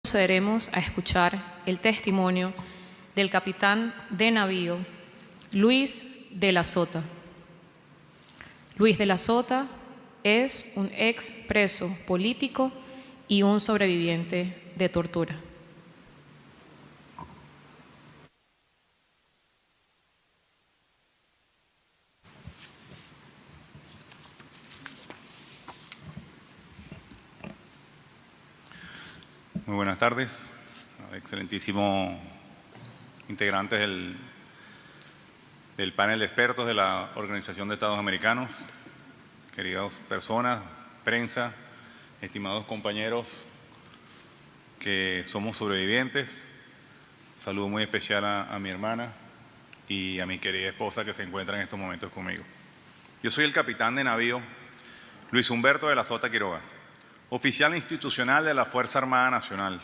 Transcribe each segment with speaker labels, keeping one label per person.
Speaker 1: procederemos a escuchar el testimonio del capitán de navío Luis de la Sota. Luis de la Sota es un ex preso político y un sobreviviente de tortura.
Speaker 2: Muy buenas tardes, excelentísimos integrantes del panel de expertos de la Organización de Estados Americanos, queridas personas, prensa, estimados compañeros que somos sobrevivientes. Un saludo muy especial a mi hermana y a mi querida esposa que se encuentra en estos momentos conmigo. Yo soy el capitán de navío Luis Humberto de la Sota Quiroga, oficial institucional de la Fuerza Armada Nacional.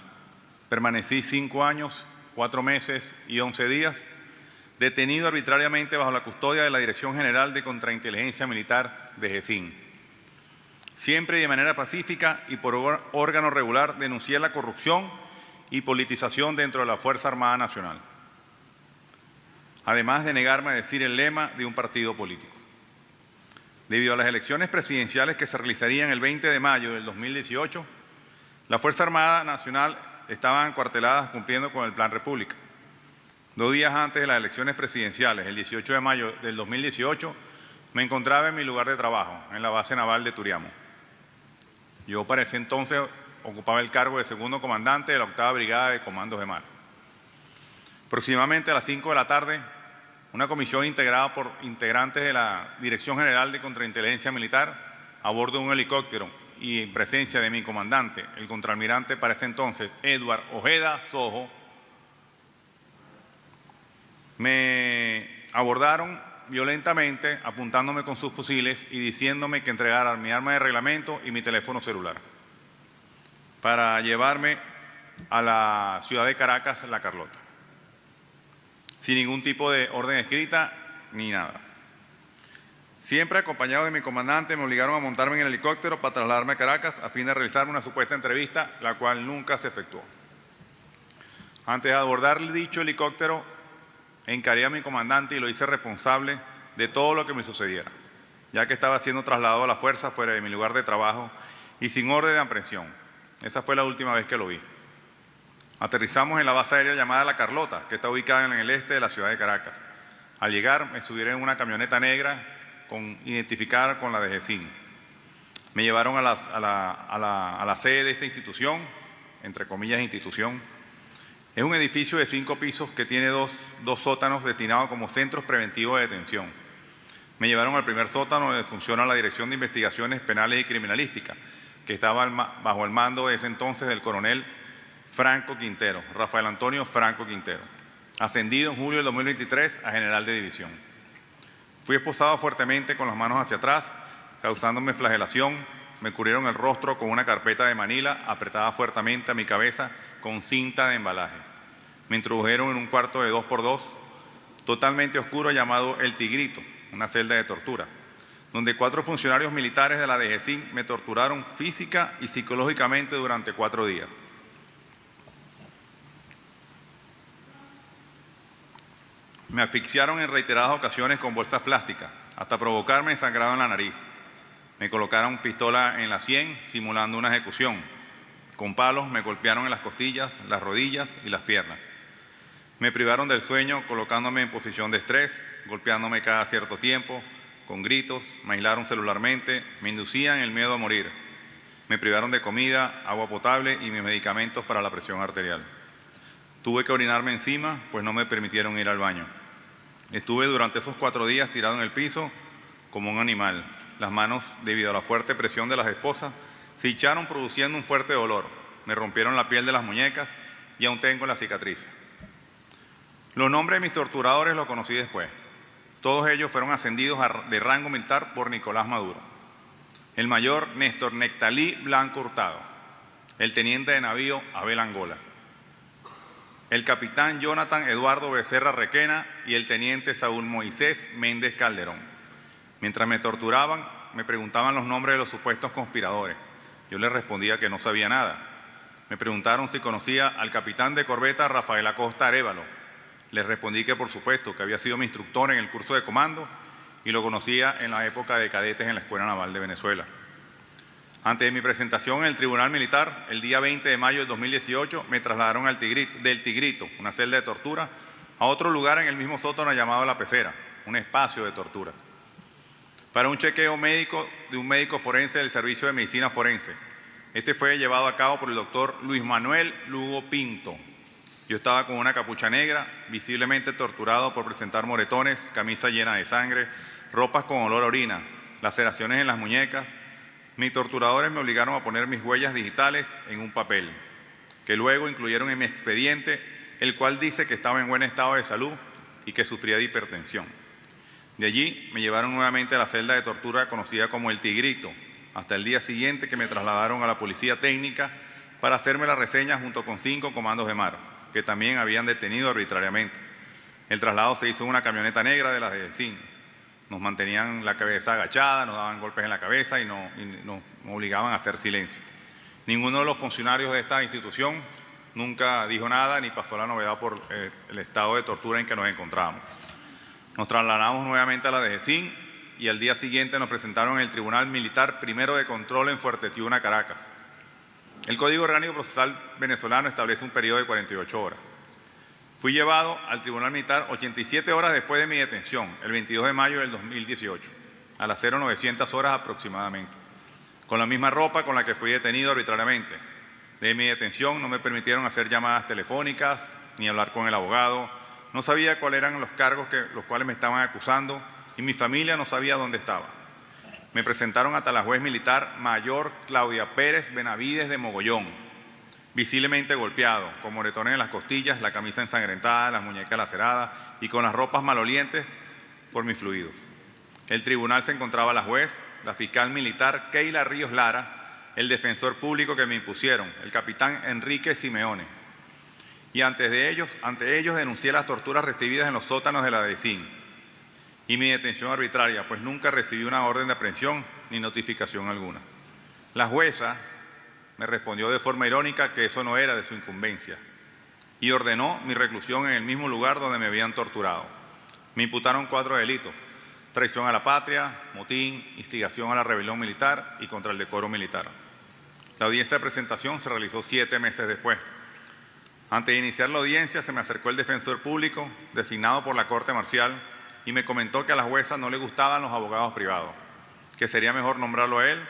Speaker 2: Permanecí 5 años, 4 meses y 11 días detenido arbitrariamente bajo la custodia de la Dirección General de Contrainteligencia Militar de GECIN. Siempre y de manera pacífica y por órgano regular denuncié la corrupción y politización dentro de la Fuerza Armada Nacional, además de negarme a decir el lema de un partido político. Debido a las elecciones presidenciales que se realizarían el 20 de mayo del 2018, la Fuerza Armada Nacional estaban cuarteladas cumpliendo con el Plan República. 2 días antes de las elecciones presidenciales, el 18 de mayo del 2018, me encontraba en mi lugar de trabajo, en la base naval de Turiamo. Yo para ese entonces ocupaba el cargo de segundo comandante de la 8ª Brigada de Comandos de Mar. Aproximadamente a las 5 de la tarde, una comisión integrada por integrantes de la Dirección General de Contrainteligencia Militar a bordo de un helicóptero y en presencia de mi comandante, el contraalmirante para ese entonces, Edward Ojeda Sojo, me abordaron violentamente apuntándome con sus fusiles y diciéndome que entregara mi arma de reglamento y mi teléfono celular para llevarme a la ciudad de Caracas, La Carlota, sin ningún tipo de orden escrita ni nada. Siempre acompañado de mi comandante, me obligaron a montarme en el helicóptero para trasladarme a Caracas a fin de realizar una supuesta entrevista, la cual nunca se efectuó. Antes de abordar dicho helicóptero, encaré a mi comandante y lo hice responsable de todo lo que me sucediera, ya que estaba siendo trasladado a la fuerza fuera de mi lugar de trabajo y sin orden de aprehensión. Esa fue la última vez que lo vi. Aterrizamos en la base aérea llamada La Carlota, que está ubicada en el este de la ciudad de Caracas. Al llegar, me subieron en una camioneta negra identificada con la de GECIN. Me llevaron a la sede de esta institución, entre comillas institución. Es un edificio de 5 pisos que tiene dos sótanos destinados como centros preventivos de detención. Me llevaron al primer sótano donde funciona la Dirección de Investigaciones Penales y Criminalística, que estaba bajo el mando de ese entonces del coronel Franco Quintero, Rafael Antonio Franco Quintero, ascendido en julio del 2023 a general de división. Fui esposado fuertemente con las manos hacia atrás, causándome flagelación. Me cubrieron el rostro con una carpeta de Manila apretada fuertemente a mi cabeza con cinta de embalaje. Me introdujeron en un cuarto de 2x2, totalmente oscuro, llamado El Tigrito, una celda de tortura, donde 4 funcionarios militares de la DGCIN me torturaron física y psicológicamente durante 4 días. Me asfixiaron en reiteradas ocasiones con bolsas plásticas, hasta provocarme sangrado en la nariz. Me colocaron pistola en la sien, simulando una ejecución. Con palos me golpearon en las costillas, las rodillas y las piernas. Me privaron del sueño colocándome en posición de estrés, golpeándome cada cierto tiempo, con gritos, me aislaron celularmente, me inducían el miedo a morir. Me privaron de comida, agua potable y mis medicamentos para la presión arterial. Tuve que orinarme encima, pues no me permitieron ir al baño. Estuve durante esos 4 días tirado en el piso como un animal. Las manos, debido a la fuerte presión de las esposas, se hincharon produciendo un fuerte dolor. Me rompieron la piel de las muñecas y aún tengo la cicatriz. Los nombres de mis torturadores los conocí después. Todos ellos fueron ascendidos de rango militar por Nicolás Maduro. El mayor Néstor Nectalí Blanco Hurtado, el teniente de navío Abel Angola, el capitán Jonathan Eduardo Becerra Requena y el teniente Saúl Moisés Méndez Calderón. Mientras me torturaban, me preguntaban los nombres de los supuestos conspiradores. Yo les respondía que no sabía nada. Me preguntaron si conocía al capitán de corbeta Rafael Acosta Arévalo. Les respondí que por supuesto, que había sido mi instructor en el curso de comando y lo conocía en la época de cadetes en la Escuela Naval de Venezuela. Antes de mi presentación en el Tribunal Militar, el día 20 de mayo de 2018, me trasladaron del Tigrito, una celda de tortura, a otro lugar en el mismo sótano llamado La Pecera, un espacio de tortura, para un chequeo médico de un médico forense del Servicio de Medicina Forense. Este fue llevado a cabo por el doctor Luis Manuel Lugo Pinto. Yo estaba con una capucha negra, visiblemente torturado por presentar moretones, camisa llena de sangre, ropas con olor a orina, laceraciones en las muñecas. Mis torturadores me obligaron a poner mis huellas digitales en un papel, que luego incluyeron en mi expediente, el cual dice que estaba en buen estado de salud y que sufría de hipertensión. De allí me llevaron nuevamente a la celda de tortura conocida como El Tigrito, hasta el día siguiente que me trasladaron a la policía técnica para hacerme la reseña junto con 5 comandos de mar, que también habían detenido arbitrariamente. El traslado se hizo en una camioneta negra de las de DECIN. Nos mantenían la cabeza agachada, nos daban golpes en la cabeza y nos obligaban a hacer silencio. Ninguno de los funcionarios de esta institución nunca dijo nada ni pasó la novedad por el estado de tortura en que nos encontrábamos. Nos trasladamos nuevamente a la DECIN y al día siguiente nos presentaron en el Tribunal Militar Primero de Control en Fuerte Tiuna, Caracas. El Código Orgánico Procesal venezolano establece un periodo de 48 horas. Fui llevado al Tribunal Militar 87 horas después de mi detención, el 22 de mayo del 2018, a las 0900 horas aproximadamente, con la misma ropa con la que fui detenido arbitrariamente. De mi detención no me permitieron hacer llamadas telefónicas ni hablar con el abogado. No sabía cuáles eran los cargos los cuales me estaban acusando y mi familia no sabía dónde estaba. Me presentaron hasta la juez militar mayor Claudia Pérez Benavides de Mogollón, visiblemente golpeado, con moretones en las costillas, la camisa ensangrentada, las muñecas laceradas y con las ropas malolientes por mis fluidos. El tribunal se encontraba la juez, la fiscal militar Keila Ríos Lara, el defensor público que me impusieron, el capitán Enrique Simeone. Y ante ellos denuncié las torturas recibidas en los sótanos de la DECIN y mi detención arbitraria, pues nunca recibí una orden de aprehensión ni notificación alguna. La jueza me respondió de forma irónica que eso no era de su incumbencia y ordenó mi reclusión en el mismo lugar donde me habían torturado. Me imputaron 4 delitos: traición a la patria, motín, instigación a la rebelión militar y contra el decoro militar. La audiencia de presentación se realizó 7 meses después. Antes de iniciar la audiencia se me acercó el defensor público designado por la Corte Marcial y me comentó que a la jueza no le gustaban los abogados privados, que sería mejor nombrarlo a él,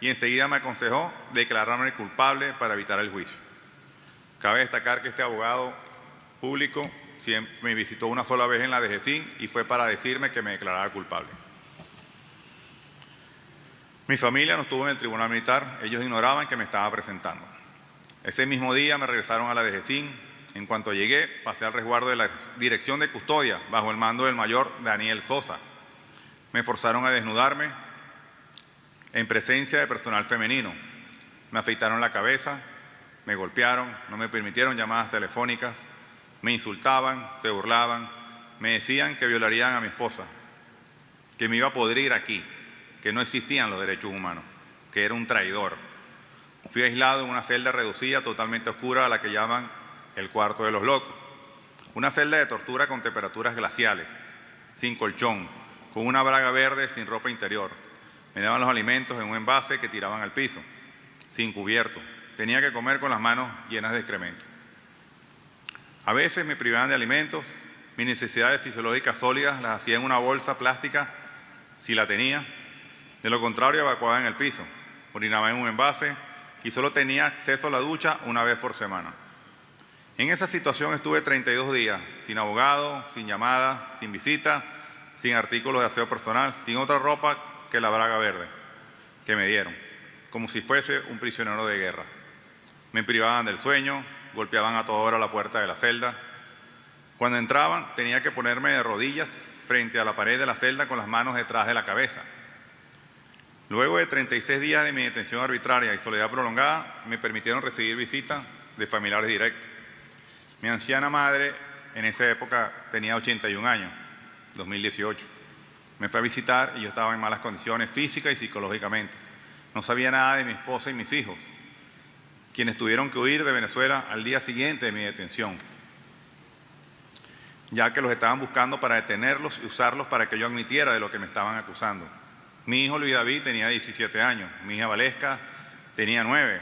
Speaker 2: y enseguida me aconsejó declararme culpable para evitar el juicio. Cabe destacar que este abogado público me visitó una sola vez en la DECIN y fue para decirme que me declarara culpable. Mi familia no estuvo en el Tribunal Militar, ellos ignoraban que me estaba presentando. Ese mismo día me regresaron a la DECIN. En cuanto llegué, pasé al resguardo de la Dirección de Custodia bajo el mando del mayor Daniel Sosa. Me forzaron a desnudarme en presencia de personal femenino. Me afeitaron la cabeza, me golpearon, no me permitieron llamadas telefónicas, me insultaban, se burlaban, me decían que violarían a mi esposa, que me iba a podrir aquí, que no existían los derechos humanos, que era un traidor. Fui aislado en una celda reducida, totalmente oscura, a la que llaman el cuarto de los locos. Una celda de tortura con temperaturas glaciales, sin colchón, con una braga verde, sin ropa interior. Me daban los alimentos en un envase que tiraban al piso, sin cubierto. Tenía que comer con las manos llenas de excremento. A veces me privaban de alimentos, mis necesidades fisiológicas sólidas las hacía en una bolsa plástica, si la tenía. De lo contrario, evacuaba en el piso, orinaba en un envase y solo tenía acceso a la ducha una vez por semana. En esa situación estuve 32 días, sin abogado, sin llamada, sin visita, sin artículos de aseo personal, sin otra ropa que la braga verde que me dieron, como si fuese un prisionero de guerra. Me privaban del sueño, golpeaban a toda hora la puerta de la celda. Cuando entraban tenía que ponerme de rodillas frente a la pared de la celda con las manos detrás de la cabeza. Luego de 36 días de mi detención arbitraria y soledad prolongada, me permitieron recibir visitas de familiares directos. Mi anciana madre en esa época tenía 81 años, 2018. Me fue a visitar y yo estaba en malas condiciones físicas y psicológicamente. No sabía nada de mi esposa y mis hijos. quienes tuvieron que huir de Venezuela al día siguiente de mi detención, ya que los estaban buscando para detenerlos y usarlos para que yo admitiera de lo que me estaban acusando. Mi hijo Luis David tenía 17 años, mi hija Valesca tenía 9,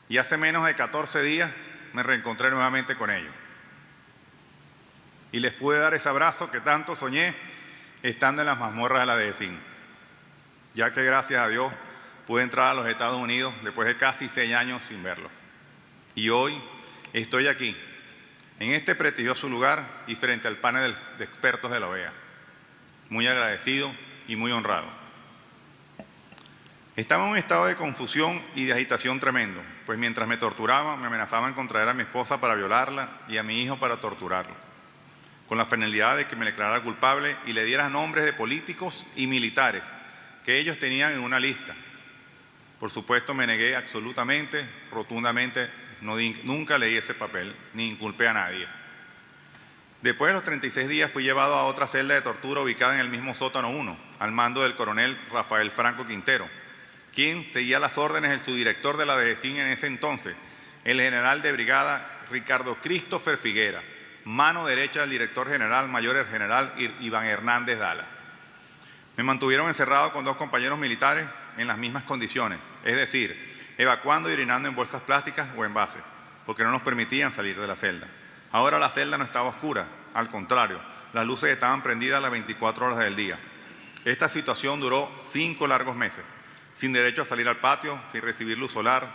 Speaker 2: y hace menos de 14 días me reencontré nuevamente con ellos. Y les pude dar ese abrazo que tanto soñé estando en las mazmorras de la DGCIN, ya que gracias a Dios pude entrar a los Estados Unidos después de casi 6 años sin verlos. Y hoy estoy aquí, en este prestigioso lugar y frente al panel de expertos de la OEA, muy agradecido y muy honrado. Estaba en un estado de confusión y de agitación tremendo, pues mientras me torturaban, me amenazaban con traer a mi esposa para violarla y a mi hijo para torturarlo, con la finalidad de que me declarara culpable y le diera nombres de políticos y militares que ellos tenían en una lista. Por supuesto, me negué absolutamente, rotundamente, nunca leí ese papel, ni inculpé a nadie. Después de los 36 días fui llevado a otra celda de tortura ubicada en el mismo sótano 1, al mando del coronel Rafael Franco Quintero, quien seguía las órdenes del subdirector de la DGCIN en ese entonces, el general de brigada Ricardo Christopher Figuera, mano derecha del director general, mayor general Iván Hernández Dala. Me mantuvieron encerrado con 2 compañeros militares en las mismas condiciones, es decir, evacuando y orinando en bolsas plásticas o envases, porque no nos permitían salir de la celda. Ahora la celda no estaba oscura, al contrario, las luces estaban prendidas las 24 horas del día. Esta situación duró 5 largos meses, sin derecho a salir al patio, sin recibir luz solar,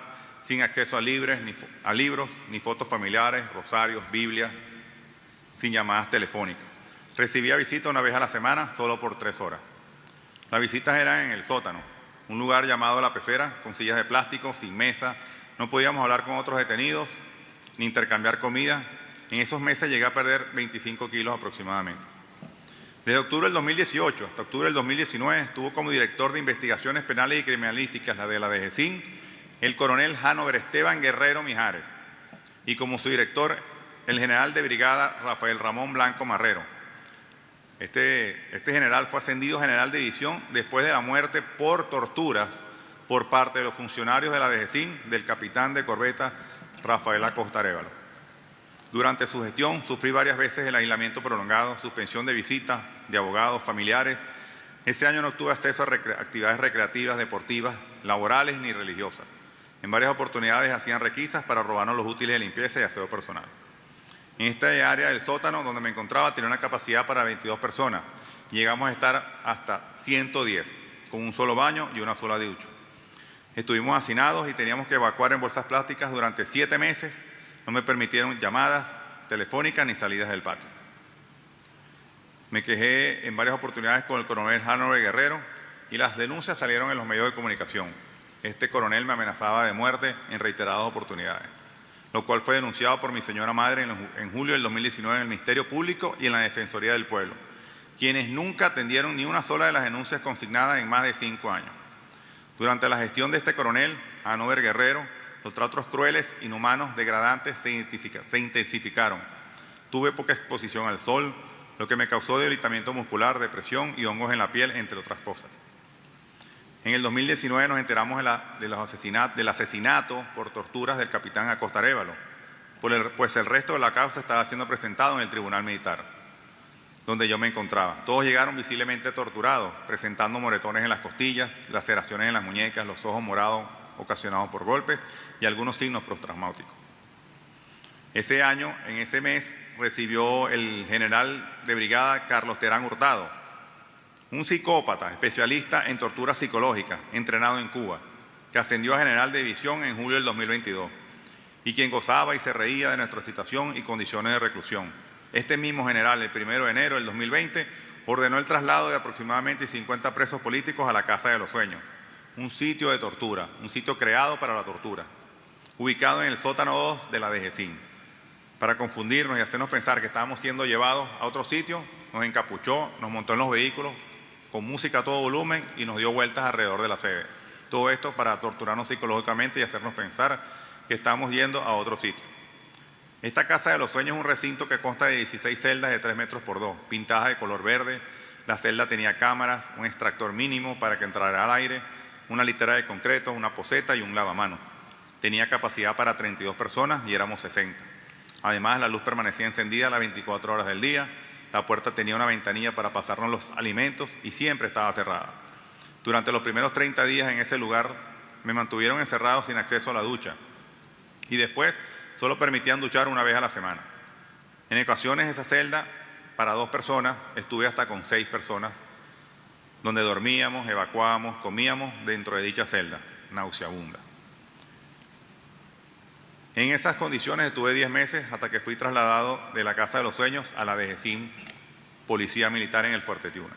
Speaker 2: sin acceso a libros, ni fotos familiares, rosarios, Biblias, sin llamadas telefónicas. Recibía visitas una vez a la semana, solo por 3 horas. Las visitas eran en el sótano, un lugar llamado La Pecera, con sillas de plástico, sin mesa. No podíamos hablar con otros detenidos, ni intercambiar comida. En esos meses llegué a perder 25 kilos aproximadamente. Desde octubre del 2018 hasta octubre del 2019 estuvo como director de investigaciones penales y criminalísticas de la DGCIN el coronel Hanover Esteban Guerrero Mijares y como su director el general de brigada Rafael Ramón Blanco Marrero. Este general fue ascendido a general de división después de la muerte por torturas por parte de los funcionarios de la DGCIN del capitán de corbeta Rafael Acosta Arévalo. Durante su gestión sufrí varias veces el aislamiento prolongado, suspensión de visitas de abogados, familiares. Ese año no tuve acceso a actividades recreativas, deportivas, laborales ni religiosas. En varias oportunidades hacían requisas para robarnos los útiles de limpieza y aseo personal. En esta área del sótano donde me encontraba tenía una capacidad para 22 personas. Llegamos a estar hasta 110, con un solo baño y una sola ducha. Estuvimos hacinados y teníamos que evacuar en bolsas plásticas durante 7 meses. No me permitieron llamadas telefónicas ni salidas del patio. Me quejé en varias oportunidades con el coronel Hanover Guerrero y las denuncias salieron en los medios de comunicación. Este coronel me amenazaba de muerte en reiteradas oportunidades, lo cual fue denunciado por mi señora madre en julio del 2019 en el Ministerio Público y en la Defensoría del Pueblo, quienes nunca atendieron ni una sola de las denuncias consignadas en más de 5 años. Durante la gestión de este coronel, Hanover Guerrero, los tratos crueles, inhumanos, degradantes se intensificaron. Tuve poca exposición al sol, lo que me causó debilitamiento muscular, depresión y hongos en la piel, entre otras cosas. En el 2019 nos enteramos del asesinato por torturas del capitán Acosta Arévalo, pues el resto de la causa estaba siendo presentado en el Tribunal Militar, donde yo me encontraba. Todos llegaron visiblemente torturados, presentando moretones en las costillas, laceraciones en las muñecas, los ojos morados ocasionados por golpes y algunos signos postraumáticos. Ese año, en ese mes, recibió el general de brigada Carlos Terán Hurtado, un psicópata especialista en tortura psicológica, entrenado en Cuba, que ascendió a general de división en julio del 2022 y quien gozaba y se reía de nuestra situación y condiciones de reclusión. Este mismo general, el 1 de enero del 2020, ordenó el traslado de aproximadamente 50 presos políticos a la Casa de los Sueños, un sitio de tortura, un sitio creado para la tortura, ubicado en el sótano 2 de la DGCIN. Para confundirnos y hacernos pensar que estábamos siendo llevados a otro sitio, nos encapuchó, nos montó en los vehículos con música a todo volumen y nos dio vueltas alrededor de la sede. Todo esto para torturarnos psicológicamente y hacernos pensar que estamos yendo a otro sitio. Esta Casa de los Sueños es un recinto que consta de 16 celdas de 3 metros por 2, pintadas de color verde. La celda tenía cámaras, un extractor mínimo para que entrara al aire, una litera de concreto, una poceta y un lavamanos. Tenía capacidad para 32 personas y éramos 60. Además, la luz permanecía encendida las 24 horas del día, la puerta tenía una ventanilla para pasarnos los alimentos y siempre estaba cerrada. Durante los primeros 30 días en ese lugar me mantuvieron encerrado sin acceso a la ducha y después solo permitían duchar una vez a la semana. En ocasiones esa celda para 2 personas estuve hasta con 6 personas, donde dormíamos, evacuábamos, comíamos dentro de dicha celda, nauseabunda. En esas condiciones estuve 10 meses hasta que fui trasladado de la Casa de los Sueños a la DGCIM, Policía Militar en el Fuerte Tiuna.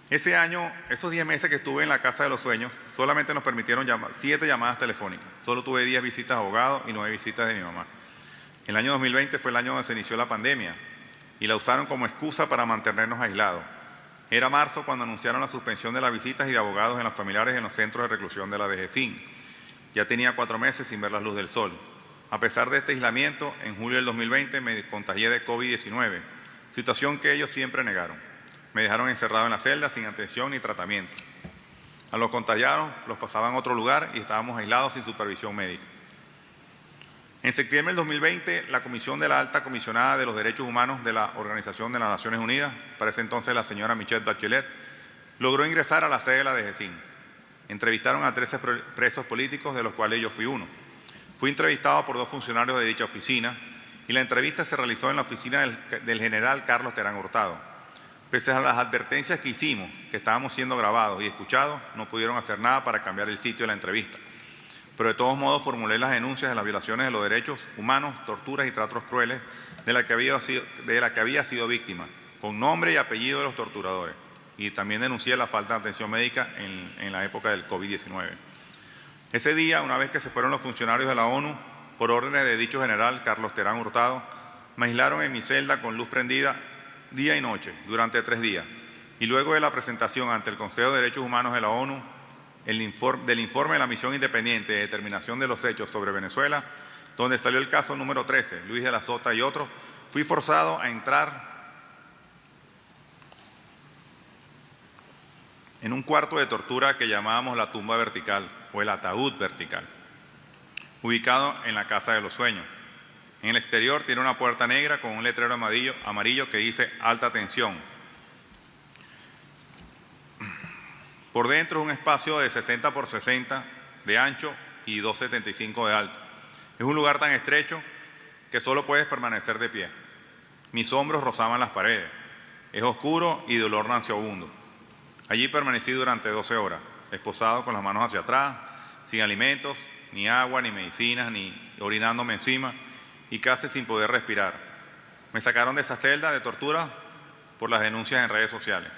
Speaker 2: Ese año, esos 10 meses que estuve en la Casa de los Sueños, solamente nos permitieron 7 llamadas telefónicas. Solo tuve 10 visitas a abogados y 9 visitas de mi mamá. El año 2020 fue el año donde se inició la pandemia y la usaron como excusa para mantenernos aislados. Era marzo cuando anunciaron la suspensión de las visitas y de abogados en los familiares en los centros de reclusión de la DGCIM. Ya tenía 4 meses sin ver la luz del sol. A pesar de este aislamiento, en julio del 2020 me contagié de COVID-19, situación que ellos siempre negaron. Me dejaron encerrado en la celda sin atención ni tratamiento. A los contagiados los pasaban a otro lugar y estábamos aislados sin supervisión médica. En septiembre del 2020, la Comisión de la Alta Comisionada de los Derechos Humanos de la Organización de las Naciones Unidas, para ese entonces la señora Michelle Bachelet, logró ingresar a la sede de la DGCIM. Entrevistaron a 13 presos políticos, de los cuales yo fui uno. Fui entrevistado por 2 funcionarios de dicha oficina y la entrevista se realizó en la oficina del general Carlos Terán Hurtado. Pese a las advertencias que hicimos, que estábamos siendo grabados y escuchados, no pudieron hacer nada para cambiar el sitio de la entrevista. Pero de todos modos formulé las denuncias de las violaciones de los derechos humanos, torturas y tratos crueles de la que había sido víctima, con nombre y apellido de los torturadores. Y también denuncié la falta de atención médica en la época del COVID-19. Ese día, una vez que se fueron los funcionarios de la ONU, por órdenes de dicho general Carlos Terán Hurtado, me aislaron en mi celda con luz prendida día y noche durante 3 días. Y luego de la presentación ante el Consejo de Derechos Humanos de la ONU, del informe de la Misión Independiente de Determinación de los Hechos sobre Venezuela, donde salió el caso número 13, Luis de la Sota y otros, fui forzado a entrar en un cuarto de tortura que llamábamos la tumba vertical o el ataúd vertical, ubicado en la Casa de los Sueños. En el exterior tiene una puerta negra con un letrero amarillo que dice alta tensión. Por dentro es un espacio de 60 por 60 de ancho y 2,75 de alto. Es un lugar tan estrecho que solo puedes permanecer de pie. Mis hombros rozaban las paredes. Es oscuro y de olor nauseabundo. Allí permanecí durante 12 horas, esposado con las manos hacia atrás, sin alimentos, ni agua, ni medicinas, ni orinándome encima y casi sin poder respirar. Me sacaron de esa celda de tortura por las denuncias en redes sociales.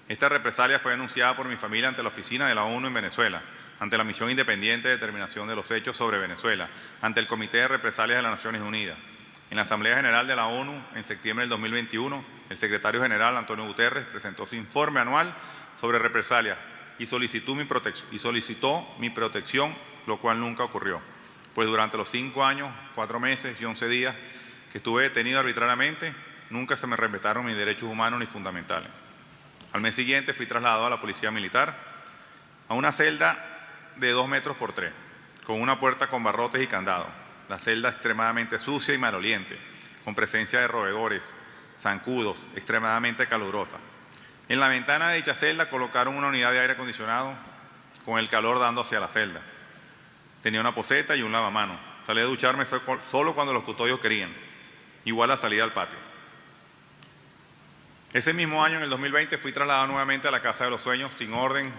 Speaker 2: Esta represalia fue denunciada por mi familia ante la oficina de la ONU en Venezuela, ante la Misión Independiente de Determinación de los Hechos sobre Venezuela, ante el Comité de Represalias de las Naciones Unidas. En la Asamblea General de la ONU, en septiembre del 2021, el secretario general, Antonio Guterres, presentó su informe anual sobre represalias y solicitó mi protección, lo cual nunca ocurrió. Pues durante los 5 años, 4 meses y 11 días que estuve detenido arbitrariamente, nunca se me respetaron mis derechos humanos ni fundamentales. Al mes siguiente fui trasladado a la Policía Militar a una celda de 2 metros por 3, con una puerta con barrotes y candados. La celda extremadamente sucia y maloliente, con presencia de roedores, zancudos, extremadamente calurosa. En la ventana de dicha celda colocaron una unidad de aire acondicionado con el calor dando hacia la celda. Tenía una poceta y un lavamanos. Salí a ducharme solo cuando los custodios querían, igual la salida al patio. Ese mismo año, en el 2020, fui trasladado nuevamente a la Casa de los Sueños sin orden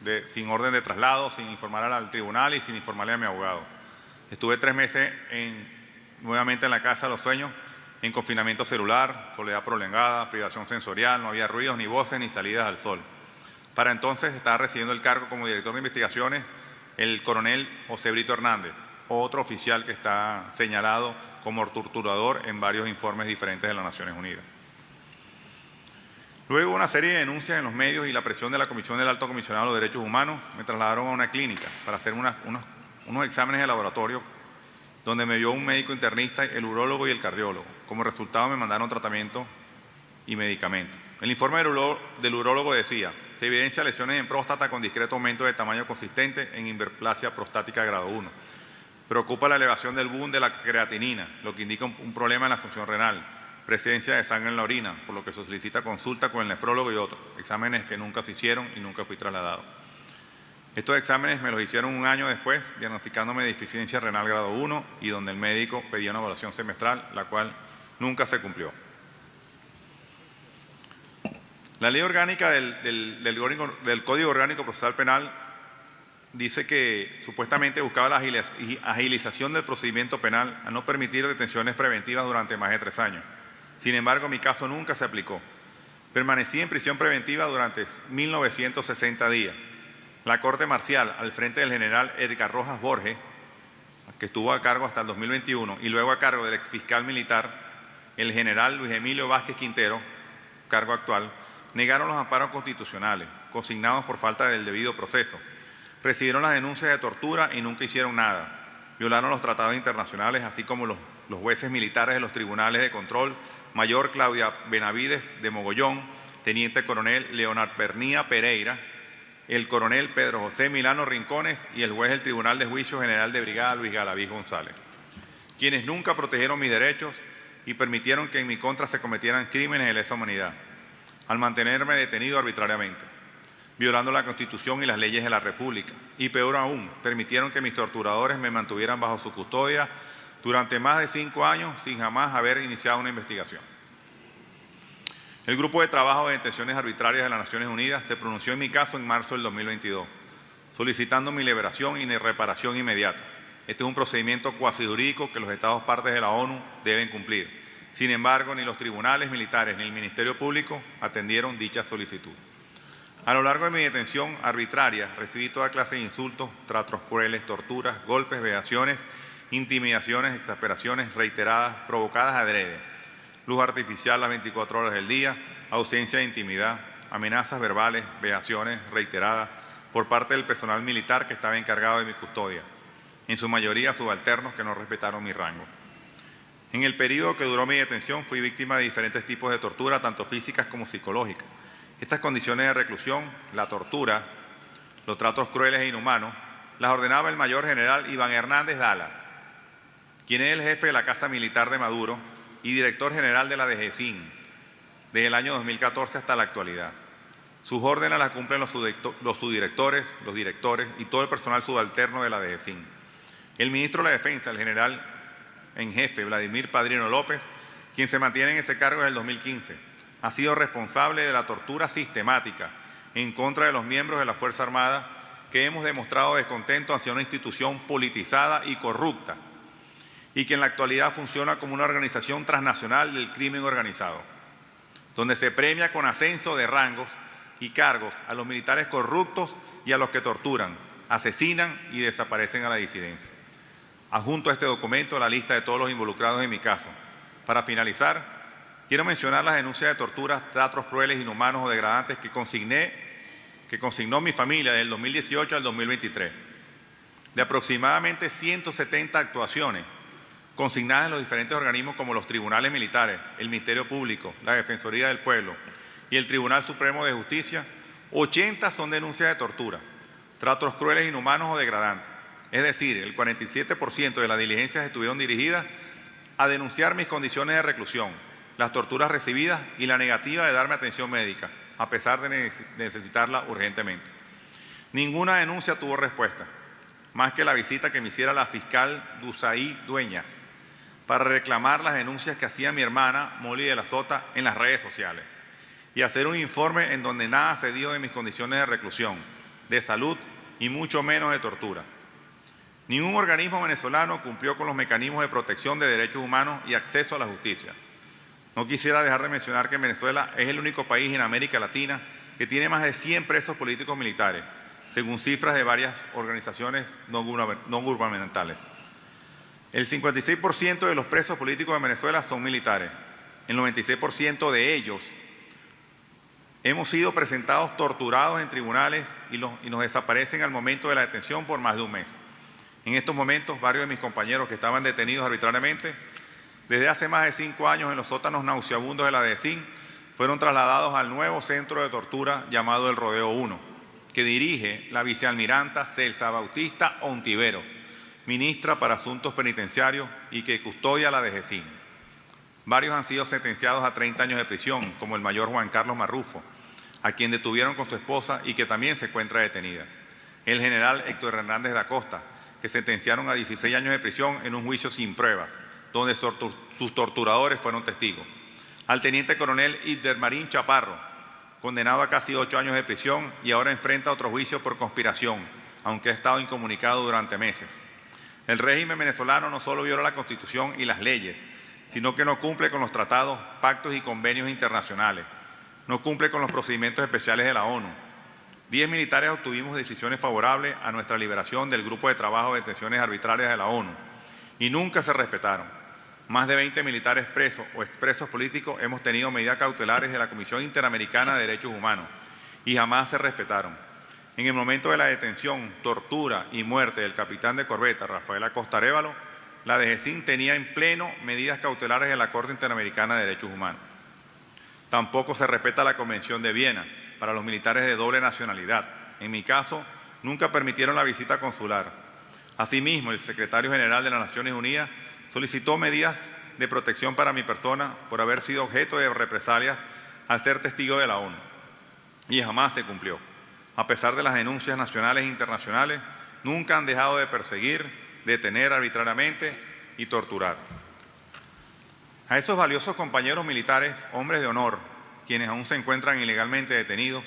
Speaker 2: de traslado, sin informar al tribunal y sin informarle a mi abogado. Estuve 3 meses nuevamente en la Casa de los Sueños, en confinamiento celular, soledad prolongada, privación sensorial, no había ruidos, ni voces, ni salidas al sol. Para entonces estaba recibiendo el cargo como director de investigaciones el coronel José Brito Hernández, otro oficial que está señalado como torturador en varios informes diferentes de las Naciones Unidas. Luego una serie de denuncias en los medios y la presión de la Comisión del Alto Comisionado de los Derechos Humanos me trasladaron a una clínica para hacer unos exámenes de laboratorio donde me vio un médico internista, el urólogo y el cardiólogo. Como resultado me mandaron tratamiento y medicamentos. El informe del urólogo decía, Se evidencia lesiones en próstata con discreto aumento de tamaño consistente en hiperplasia prostática grado 1. Preocupa la elevación del boom de la creatinina, lo que indica un problema en la función renal. Presencia de sangre en la orina, por lo que se solicita consulta con el nefrólogo y otros. Exámenes que nunca se hicieron y nunca fui trasladado. Estos exámenes me los hicieron un año después, diagnosticándome deficiencia renal grado 1 y donde el médico pedía una evaluación semestral, la cual nunca se cumplió. La ley orgánica del Código Orgánico Procesal Penal dice que supuestamente buscaba la agilización del procedimiento penal a no permitir detenciones preventivas durante más de 3 años. Sin embargo, mi caso nunca se aplicó. Permanecí en prisión preventiva durante 1960 días. La Corte Marcial, al frente del general Edgar Rojas Borges, que estuvo a cargo hasta el 2021, y luego a cargo del exfiscal militar, el general Luis Emilio Vázquez Quintero, cargo actual, negaron los amparos constitucionales, consignados por falta del debido proceso. Recibieron las denuncias de tortura y nunca hicieron nada. Violaron los tratados internacionales, así como los jueces militares de los tribunales de control, mayor Claudia Benavides de Mogollón, teniente coronel Leonard Bernía Pereira, el coronel Pedro José Milano Rincones y el juez del Tribunal de Juicio General de Brigada Luis Galaviz González, quienes nunca protegieron mis derechos y permitieron que en mi contra se cometieran crímenes de lesa humanidad, al mantenerme detenido arbitrariamente, violando la Constitución y las leyes de la República. Y peor aún, permitieron que mis torturadores me mantuvieran bajo su custodia durante más de 5 años sin jamás haber iniciado una investigación. El Grupo de Trabajo de Detenciones Arbitrarias de las Naciones Unidas se pronunció en mi caso en marzo del 2022, solicitando mi liberación y reparación inmediata. Este es un procedimiento cuasi jurídico que los Estados partes de la ONU deben cumplir. Sin embargo, ni los tribunales militares ni el Ministerio Público atendieron dicha solicitud. A lo largo de mi detención arbitraria recibí toda clase de insultos, tratos crueles, torturas, golpes, vejaciones, intimidaciones, exasperaciones reiteradas, provocadas adrede, luz artificial las 24 horas del día, ausencia de intimidad, amenazas verbales, vejaciones reiteradas por parte del personal militar que estaba encargado de mi custodia, en su mayoría subalternos que no respetaron mi rango. En el periodo que duró mi detención fui víctima de diferentes tipos de tortura, tanto físicas como psicológicas. Estas condiciones de reclusión, la tortura, los tratos crueles e inhumanos, las ordenaba el mayor general Iván Hernández Dala, quien es el jefe de la Casa Militar de Maduro y director general de la DGCIN desde el año 2014 hasta la actualidad. Sus órdenes las cumplen los subdirectores, los directores y todo el personal subalterno de la DGCIN. El ministro de la Defensa, el general en jefe Vladimir Padrino López, quien se mantiene en ese cargo desde el 2015, ha sido responsable de la tortura sistemática en contra de los miembros de la Fuerza Armada que hemos demostrado descontento hacia una institución politizada y corrupta y que en la actualidad funciona como una organización transnacional del crimen organizado, donde se premia con ascenso de rangos y cargos a los militares corruptos y a los que torturan, asesinan y desaparecen a la disidencia. Adjunto a este documento la lista de todos los involucrados en mi caso. Para finalizar, quiero mencionar las denuncias de torturas, tratos crueles, inhumanos o degradantes que consignó mi familia del 2018 al 2023, de aproximadamente 170 actuaciones consignadas en los diferentes organismos como los tribunales militares, el Ministerio Público, la Defensoría del Pueblo y el Tribunal Supremo de Justicia. 80 son denuncias de tortura, tratos crueles, inhumanos o degradantes. Es decir, el 47% de las diligencias estuvieron dirigidas a denunciar mis condiciones de reclusión, las torturas recibidas y la negativa de darme atención médica, a pesar de necesitarla urgentemente. Ninguna denuncia tuvo respuesta, más que la visita que me hiciera la fiscal Dusaí Dueñas para reclamar las denuncias que hacía mi hermana Molly de la Sota en las redes sociales y hacer un informe en donde nada se dio de mis condiciones de reclusión, de salud y mucho menos de tortura. Ningún organismo venezolano cumplió con los mecanismos de protección de derechos humanos y acceso a la justicia. No quisiera dejar de mencionar que Venezuela es el único país en América Latina que tiene más de 100 presos políticos militares, según cifras de varias organizaciones no gubernamentales. El 56% de los presos políticos de Venezuela son militares. El 96% de ellos hemos sido presentados torturados en tribunales y nos desaparecen al momento de la detención por más de un mes. En estos momentos, varios de mis compañeros que estaban detenidos arbitrariamente desde hace más de 5 años en los sótanos nauseabundos de la DGCIN fueron trasladados al nuevo centro de tortura llamado El Rodeo 1, que dirige la vicealmiranta Celsa Bautista Ontiveros, ministra para Asuntos Penitenciarios y que custodia la DGCIN. Varios han sido sentenciados a 30 años de prisión, como el mayor Juan Carlos Marrufo, a quien detuvieron con su esposa y que también se encuentra detenida. El general Héctor Hernández da Costa, que sentenciaron a 16 años de prisión en un juicio sin pruebas, donde sus torturadores fueron testigos. Al teniente coronel Idermarín Chaparro, condenado a casi 8 años de prisión y ahora enfrenta otro juicio por conspiración, aunque ha estado incomunicado durante meses. El régimen venezolano no solo viola la Constitución y las leyes, sino que no cumple con los tratados, pactos y convenios internacionales. No cumple con los procedimientos especiales de la ONU. 10 militares obtuvimos decisiones favorables a nuestra liberación del Grupo de Trabajo de Detenciones Arbitrarias de la ONU y nunca se respetaron. Más de 20 militares presos o expresos políticos hemos tenido medidas cautelares de la Comisión Interamericana de Derechos Humanos y jamás se respetaron. En el momento de la detención, tortura y muerte del capitán de corbeta Rafael Acosta Arévalo, la DGCIN tenía en pleno medidas cautelares de la Corte Interamericana de Derechos Humanos. Tampoco se respeta la Convención de Viena para los militares de doble nacionalidad. En mi caso, nunca permitieron la visita consular. Asimismo, el secretario general de las Naciones Unidas solicitó medidas de protección para mi persona por haber sido objeto de represalias al ser testigo de la ONU. Y jamás se cumplió. A pesar de las denuncias nacionales e internacionales, nunca han dejado de perseguir, detener arbitrariamente y torturar. A esos valiosos compañeros militares, hombres de honor, quienes aún se encuentran ilegalmente detenidos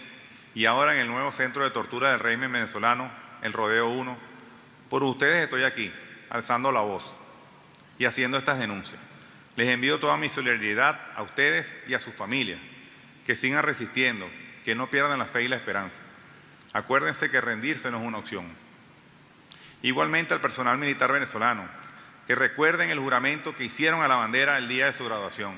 Speaker 2: y ahora en el nuevo centro de tortura del régimen venezolano, El Rodeo 1, por ustedes estoy aquí, alzando la voz y haciendo estas denuncias. Les envío toda mi solidaridad a ustedes y a sus familias, que sigan resistiendo, que no pierdan la fe y la esperanza. Acuérdense que rendirse no es una opción. Igualmente al personal militar venezolano, que recuerden el juramento que hicieron a la bandera el día de su graduación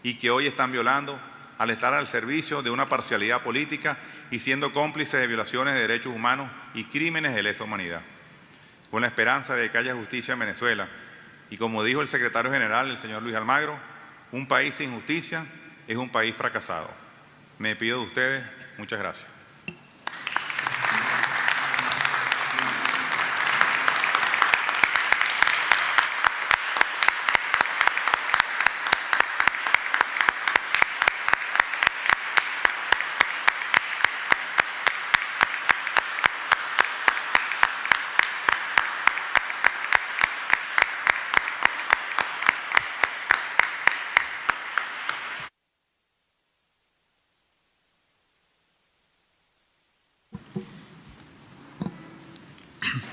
Speaker 2: y que hoy están violando al estar al servicio de una parcialidad política y siendo cómplices de violaciones de derechos humanos y crímenes de lesa humanidad. Con la esperanza de que haya justicia en Venezuela y como dijo el secretario general, el señor Luis Almagro, un país sin justicia es un país fracasado. Me pido de ustedes, muchas gracias.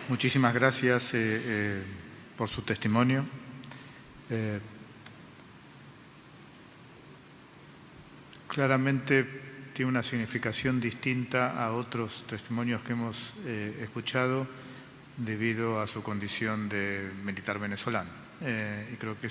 Speaker 3: Muchísimas gracias por su testimonio. Claramente tiene una significación distinta a otros testimonios que hemos escuchado debido a su condición de militar venezolano. Y creo que